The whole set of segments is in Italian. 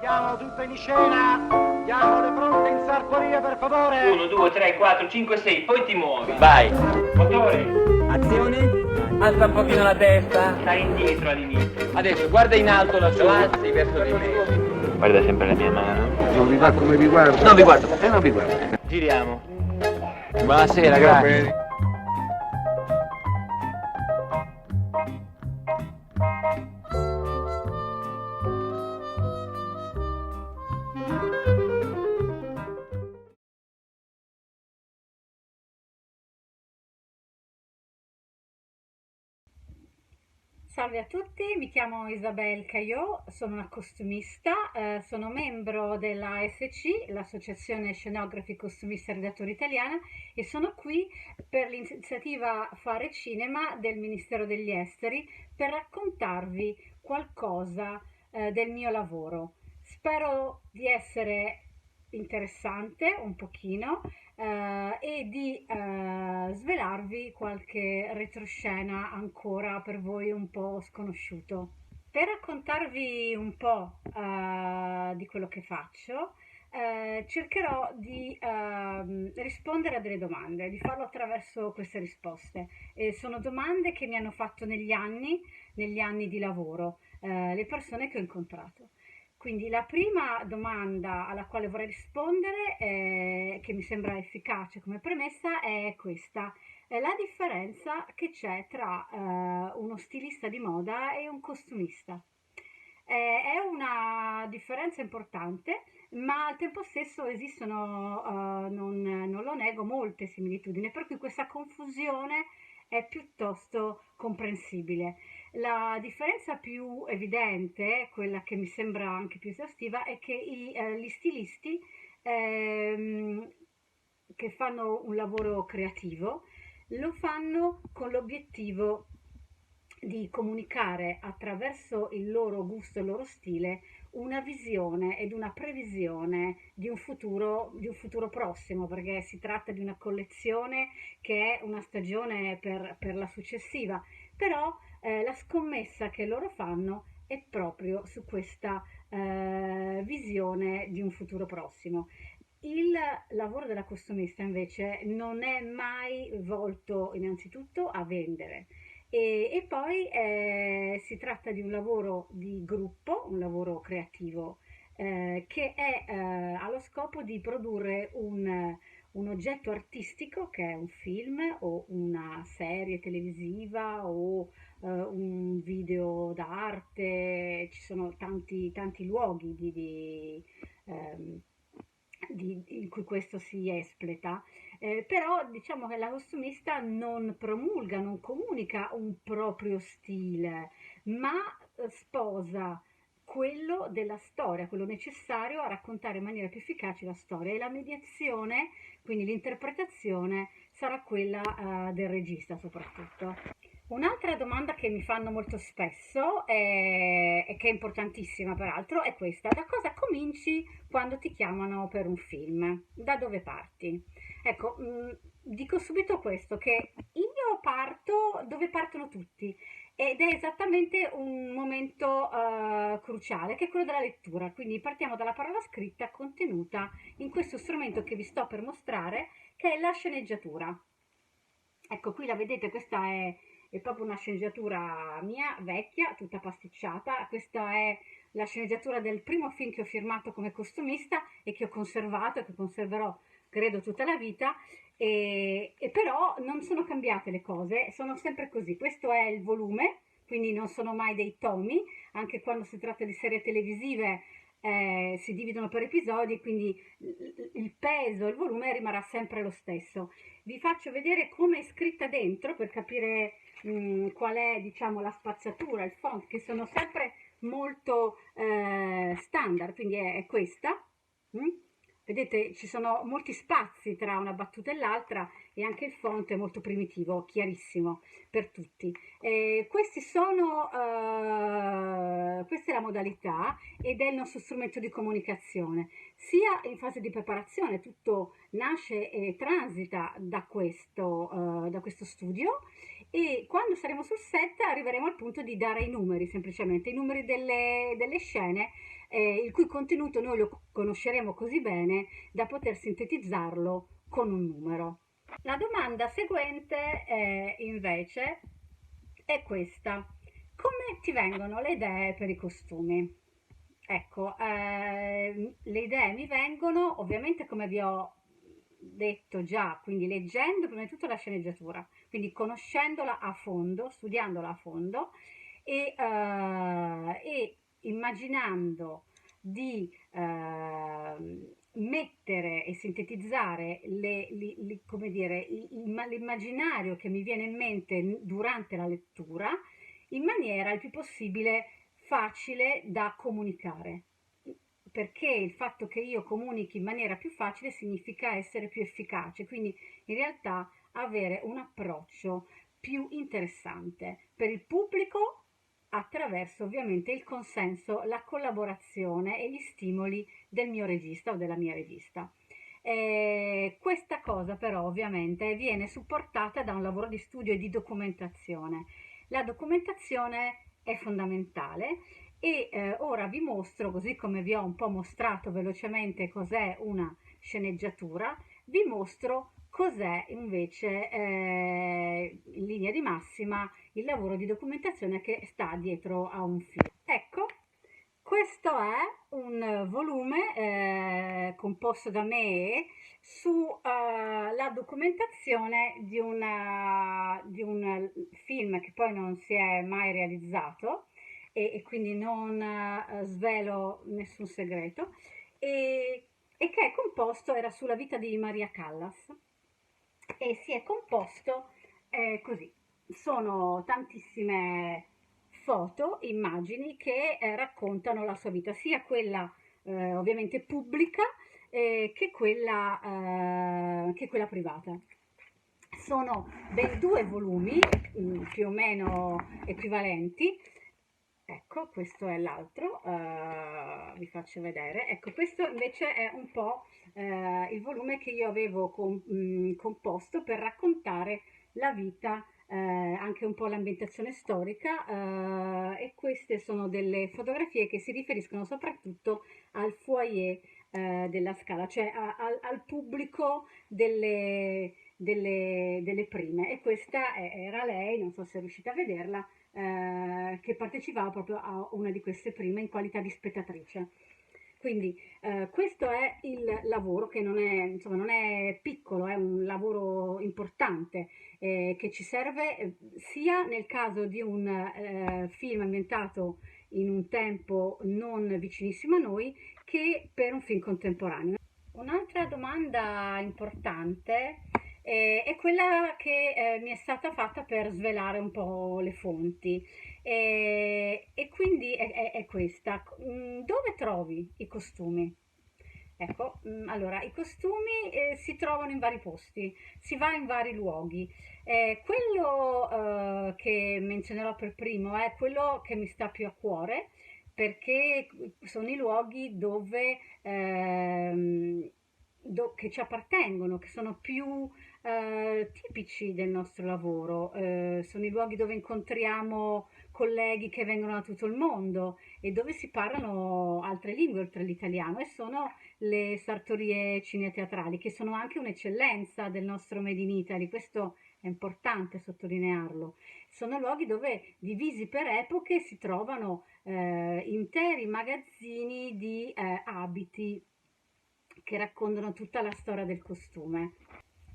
Mettiamo tutto in scena. Diamo le fronte in sartoria, per favore. 1, 2, 3, 4, 5, 6, poi ti muovi. Vai. Motore. Azione. Alza un pochino la testa. Stai indietro all'inizio. Adesso guarda in alto lassù. Avanzi verso di me. Guarda sempre la mia mano. Non vi va come vi guardo? Non vi guardo. Non vi guardo. Giriamo. Buonasera, grazie. Salve a tutti, mi chiamo Isabel Caillot, sono una costumista, sono membro della ASC, l'Associazione Scenografi Costumisti e Redattori Italiana, e sono qui per l'iniziativa Fare Cinema del Ministero degli Esteri per raccontarvi qualcosa del mio lavoro. Spero di essere interessante un pochino e di svelarvi qualche retroscena ancora per voi un po' sconosciuto. Per raccontarvi un po' di quello che faccio, cercherò di rispondere a delle domande, di farlo attraverso queste risposte. Sono domande che mi hanno fatto negli anni di lavoro, le persone che ho incontrato. Quindi la prima domanda alla quale vorrei rispondere, che mi sembra efficace come premessa, è questa. È la differenza che c'è tra uno stilista di moda e un costumista. È una differenza importante, ma al tempo stesso esistono, non lo nego, molte similitudini, per cui questa confusione è piuttosto comprensibile. La differenza più evidente, quella che mi sembra anche più esaustiva, è che gli stilisti che fanno un lavoro creativo lo fanno con l'obiettivo di comunicare attraverso il loro gusto e il loro stile una visione ed una previsione di un futuro prossimo, perché si tratta di una collezione che è una stagione per la successiva, però la scommessa che loro fanno è proprio su questa visione di un futuro prossimo. Il lavoro della costumista invece non è mai volto innanzitutto a vendere e poi si tratta di un lavoro di gruppo, un lavoro creativo che ha lo scopo di produrre un oggetto artistico che è un film o una serie televisiva o un video d'arte. Ci sono tanti luoghi in cui questo si espleta, però diciamo che la costumista non promulga, non comunica un proprio stile, ma sposa quello della storia, quello necessario a raccontare in maniera più efficace la storia, e la mediazione, quindi l'interpretazione, sarà quella del regista soprattutto. Un'altra domanda che mi fanno molto spesso e che è importantissima peraltro è questa: da cosa cominci quando ti chiamano per un film? Da dove parti? Ecco, dico subito questo, che io parto dove partono tutti, ed è esattamente un momento cruciale, che è quello della lettura. Quindi partiamo dalla parola scritta contenuta in questo strumento che vi sto per mostrare, che è la sceneggiatura. Ecco, qui la vedete, questa è proprio una sceneggiatura mia, vecchia, tutta pasticciata. Questa è la sceneggiatura del primo film che ho firmato come costumista e che ho conservato e che conserverò, credo, tutta la vita. E però non sono cambiate le cose, sono sempre così. Questo è il volume, quindi non sono mai dei tomi, anche quando si tratta di serie televisive si dividono per episodi, quindi il peso, il volume rimarrà sempre lo stesso. Vi faccio vedere come è scritta dentro per capire qual è, diciamo, la spazzatura, il font, che sono sempre molto standard, quindi è questa. Vedete, ci sono molti spazi tra una battuta e l'altra, e anche il font è molto primitivo, chiarissimo per tutti. Questa è la modalità ed è il nostro strumento di comunicazione, sia in fase di preparazione. Tutto nasce e transita da questo studio, e quando saremo sul set arriveremo al punto di dare i numeri, semplicemente i numeri delle scene, il cui contenuto noi lo conosceremo così bene da poter sintetizzarlo con un numero. La domanda seguente invece è questa: come ti vengono le idee per i costumi? Ecco, le idee mi vengono ovviamente, come vi ho detto già, quindi leggendo prima di tutto la sceneggiatura, quindi conoscendola a fondo, studiandola a fondo e immaginando di mettere e sintetizzare come dire, l'immaginario che mi viene in mente durante la lettura in maniera il più possibile facile da comunicare, perché il fatto che io comunichi in maniera più facile significa essere più efficace, quindi in realtà avere un approccio più interessante per il pubblico attraverso ovviamente il consenso, la collaborazione e gli stimoli del mio regista o della mia regista. Questa cosa però ovviamente viene supportata da un lavoro di studio e di documentazione. La documentazione è fondamentale e ora vi mostro, così come vi ho un po' mostrato velocemente cos'è una sceneggiatura, vi mostro cos'è invece in linea di massima il lavoro di documentazione che sta dietro a un film. Ecco, questo è un volume composto da me sulla documentazione di un film che poi non si è mai realizzato e quindi non svelo nessun segreto, e che è composto, era sulla vita di Maria Callas, e si è composto così. Sono tantissime foto, immagini che raccontano la sua vita, sia quella ovviamente pubblica che quella privata. Sono ben 2 volumi più o meno equivalenti. Ecco, questo è l'altro, vi faccio vedere. Ecco, questo invece è un po' il volume che io avevo composto per raccontare la vita, anche un po' l'ambientazione storica, e queste sono delle fotografie che si riferiscono soprattutto al foyer della Scala, cioè al pubblico delle prime. E questa era lei, non so se riuscite a vederla, che partecipava proprio a una di queste prime in qualità di spettatrice. Quindi questo è il lavoro che non è, insomma, non è piccolo, è un lavoro importante che ci serve sia nel caso di un film ambientato in un tempo non vicinissimo a noi che per un film contemporaneo. Un'altra domanda importante è quella che mi è stata fatta per svelare un po' le fonti, e quindi è questa: dove trovi i costumi? Ecco, allora i costumi si trovano in vari posti, si va in vari luoghi. Quello che menzionerò per primo è quello che mi sta più a cuore, perché sono i luoghi che ci appartengono, che sono più tipici del nostro lavoro. Sono i luoghi dove incontriamo colleghi che vengono da tutto il mondo e dove si parlano altre lingue oltre l'italiano, e sono le sartorie cineteatrali, che sono anche un'eccellenza del nostro Made in Italy. Questo è importante sottolinearlo. Sono luoghi dove, divisi per epoche, si trovano interi magazzini di abiti che raccontano tutta la storia del costume.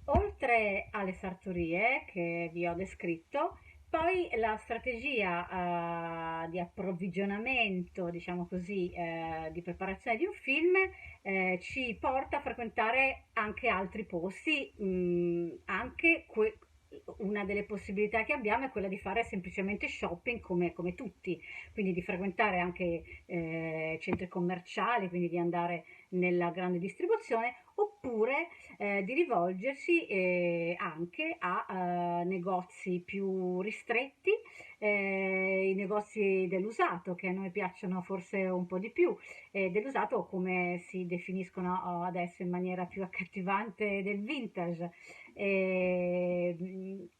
Oltre alle sartorie che vi ho descritto, poi la strategia di approvvigionamento, diciamo così, di preparazione di un film ci porta a frequentare anche altri posti, anche una delle possibilità che abbiamo è quella di fare semplicemente shopping come tutti, quindi di frequentare anche centri commerciali, quindi di andare nella grande distribuzione, oppure di rivolgersi anche a negozi più ristretti, i negozi dell'usato, che a noi piacciono forse un po' di più, dell'usato, come si definiscono adesso in maniera più accattivante, del vintage,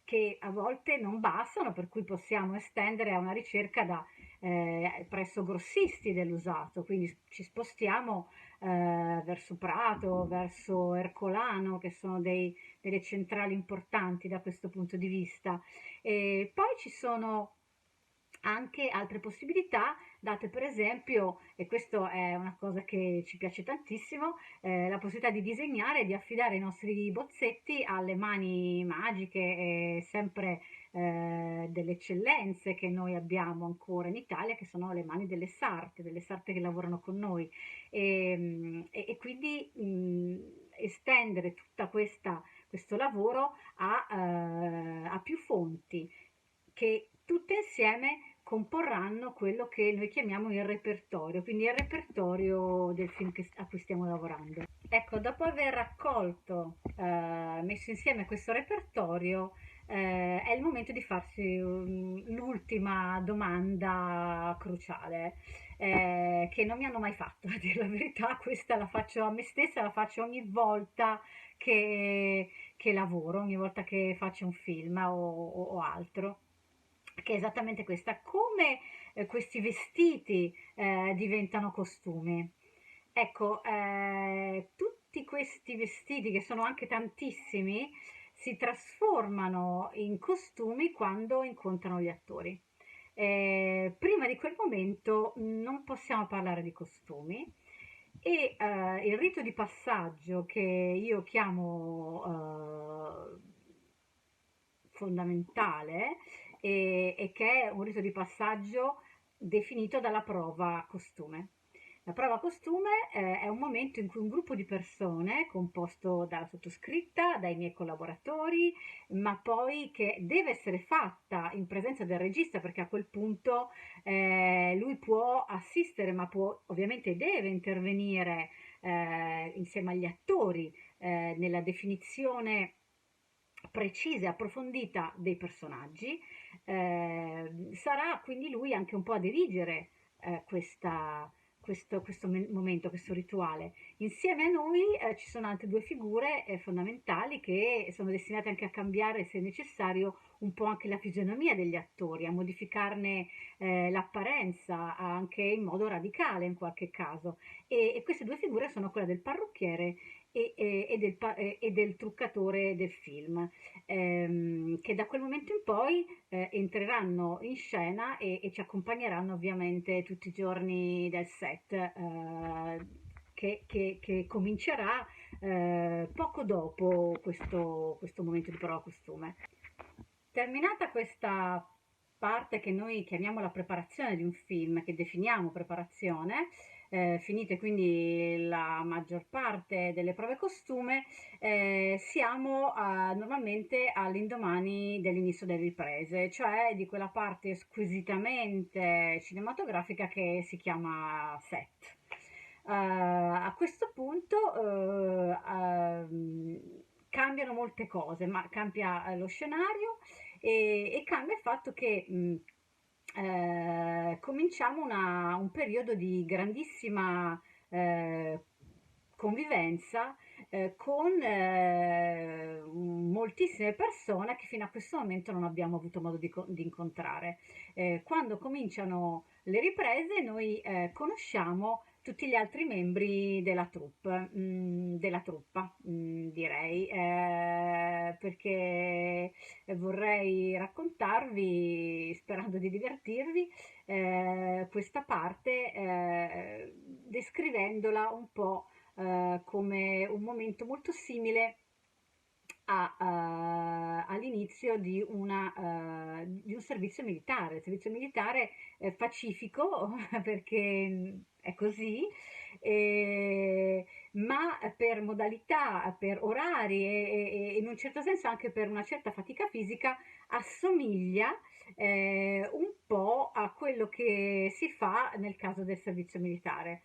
che a volte non bastano, per cui possiamo estendere a una ricerca presso grossisti dell'usato, quindi ci spostiamo verso Prato, verso Ercolano, che sono delle centrali importanti da questo punto di vista. E poi ci sono anche altre possibilità date, per esempio, e questo è una cosa che ci piace tantissimo, la possibilità di disegnare e di affidare i nostri bozzetti alle mani magiche e sempre delle eccellenze che noi abbiamo ancora in Italia, che sono le mani delle sarte che lavorano con noi. E quindi estendere tutta questo lavoro a più fonti che tutte insieme comporranno quello che noi chiamiamo il repertorio, quindi il repertorio del film a cui stiamo lavorando. Ecco, dopo aver raccolto, messo insieme questo repertorio, è il momento di farsi l'ultima domanda cruciale, che non mi hanno mai fatto, a dire la verità. Questa la faccio a me stessa, la faccio ogni volta che lavoro, ogni volta che faccio un film o altro, che è esattamente questa: come questi vestiti diventano costumi. Ecco, tutti questi vestiti, che sono anche tantissimi, si trasformano in costumi quando incontrano gli attori. Prima di quel momento non possiamo parlare di costumi, e il rito di passaggio, che io chiamo fondamentale, e che è un rito di passaggio definito dalla prova costume. La prova costume è un momento in cui un gruppo di persone, composto dalla sottoscritta, dai miei collaboratori, ma poi che deve essere fatta in presenza del regista, perché a quel punto lui può assistere, ma ovviamente deve intervenire insieme agli attori nella definizione precisa e approfondita dei personaggi. Sarà quindi lui anche un po' a dirigere questo momento, questo rituale. Insieme a noi ci sono altre due figure fondamentali, che sono destinate anche a cambiare, se necessario, un po' anche la fisionomia degli attori, a modificarne l'apparenza anche in modo radicale in qualche caso. E queste due figure sono quella del parrucchiere e del truccatore del film, che da quel momento in poi entreranno in scena e ci accompagneranno ovviamente tutti i giorni del set, che comincerà poco dopo questo momento di prova costume. Terminata questa parte che noi chiamiamo la preparazione di un film, che definiamo preparazione, finite quindi la maggior parte delle prove costume, siamo normalmente all'indomani dell'inizio delle riprese, cioè di quella parte squisitamente cinematografica che si chiama set. A questo punto cambiano molte cose, ma cambia lo scenario e cambia il fatto che cominciamo un periodo di grandissima convivenza con moltissime persone che fino a questo momento non abbiamo avuto modo di incontrare. Quando cominciano le riprese, noi conosciamo tutti gli altri membri della troupe, della truppa, direi, perché vorrei raccontarvi, sperando di divertirvi, questa parte, descrivendola un po' come un momento molto simile all'inizio di un servizio militare. Il servizio militare pacifico, perché è così, ma per modalità, per orari e in un certo senso anche per una certa fatica fisica, assomiglia un po' a quello che si fa nel caso del servizio militare.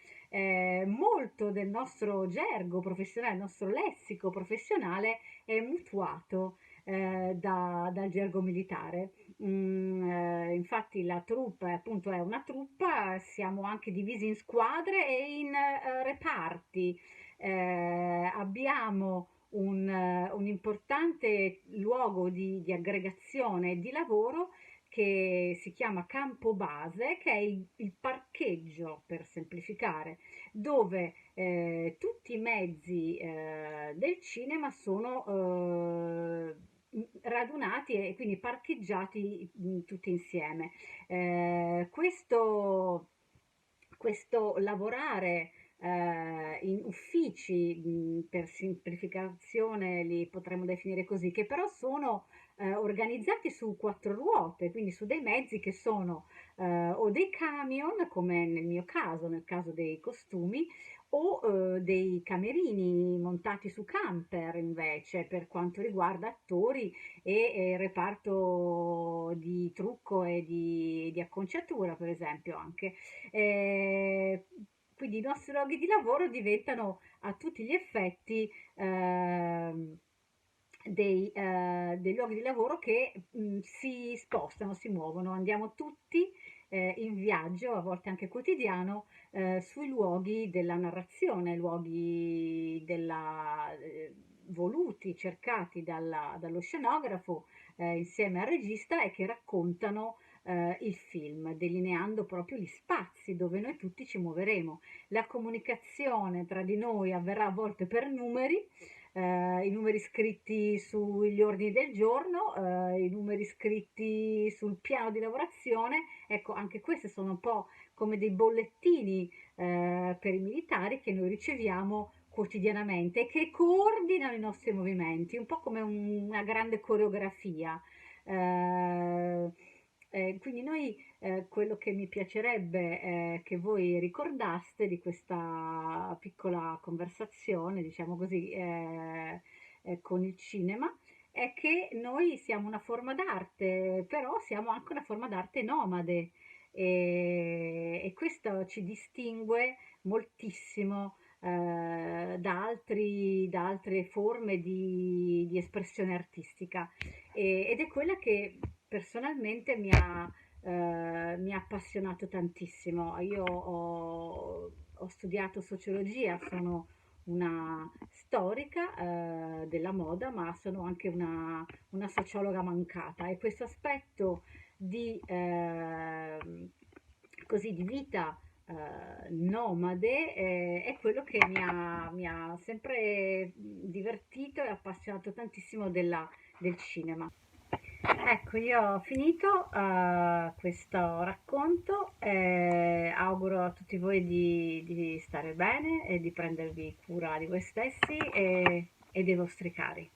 Molto del nostro gergo professionale, il nostro lessico professionale è mutuato dal gergo militare. Infatti la troupe appunto è una truppa, siamo anche divisi in squadre e in reparti. Abbiamo un importante luogo di aggregazione e di lavoro, che si chiama campo base, che è il parcheggio, per semplificare, dove tutti i mezzi del cinema sono radunati e quindi parcheggiati tutti insieme. Questo lavorare in uffici, per semplificazione li potremmo definire così, che però sono organizzati su quattro ruote, quindi su dei mezzi che sono o dei camion, come nel mio caso, nel caso dei costumi, o dei camerini montati su camper invece, per quanto riguarda attori e reparto di trucco e di acconciatura, per esempio, anche. Eh, quindi i nostri luoghi di lavoro diventano a tutti gli effetti dei luoghi di lavoro che si spostano, si muovono, andiamo tutti in viaggio, a volte anche quotidiano, sui luoghi della narrazione, luoghi voluti, cercati dallo scenografo insieme al regista e che raccontano il film, delineando proprio gli spazi dove noi tutti ci muoveremo. La comunicazione tra di noi avverrà a volte per numeri, i numeri scritti sugli ordini del giorno, i numeri scritti sul piano di lavorazione. Ecco, anche questi sono un po' come dei bollettini per i militari che noi riceviamo quotidianamente e che coordinano i nostri movimenti, un po' come una grande coreografia. Quindi noi, quello che mi piacerebbe che voi ricordaste di questa piccola conversazione, diciamo così, con il cinema, è che noi siamo una forma d'arte, però siamo anche una forma d'arte nomade e questo ci distingue moltissimo da altre forme di espressione artistica ed è quella che personalmente mi ha appassionato tantissimo. Io ho studiato sociologia, sono una storica della moda, ma sono anche una sociologa mancata e questo aspetto di, così, di vita nomade è quello che mi ha sempre divertito e appassionato tantissimo del cinema. Ecco, io ho finito questo racconto, auguro a tutti voi di stare bene e di prendervi cura di voi stessi e dei vostri cari.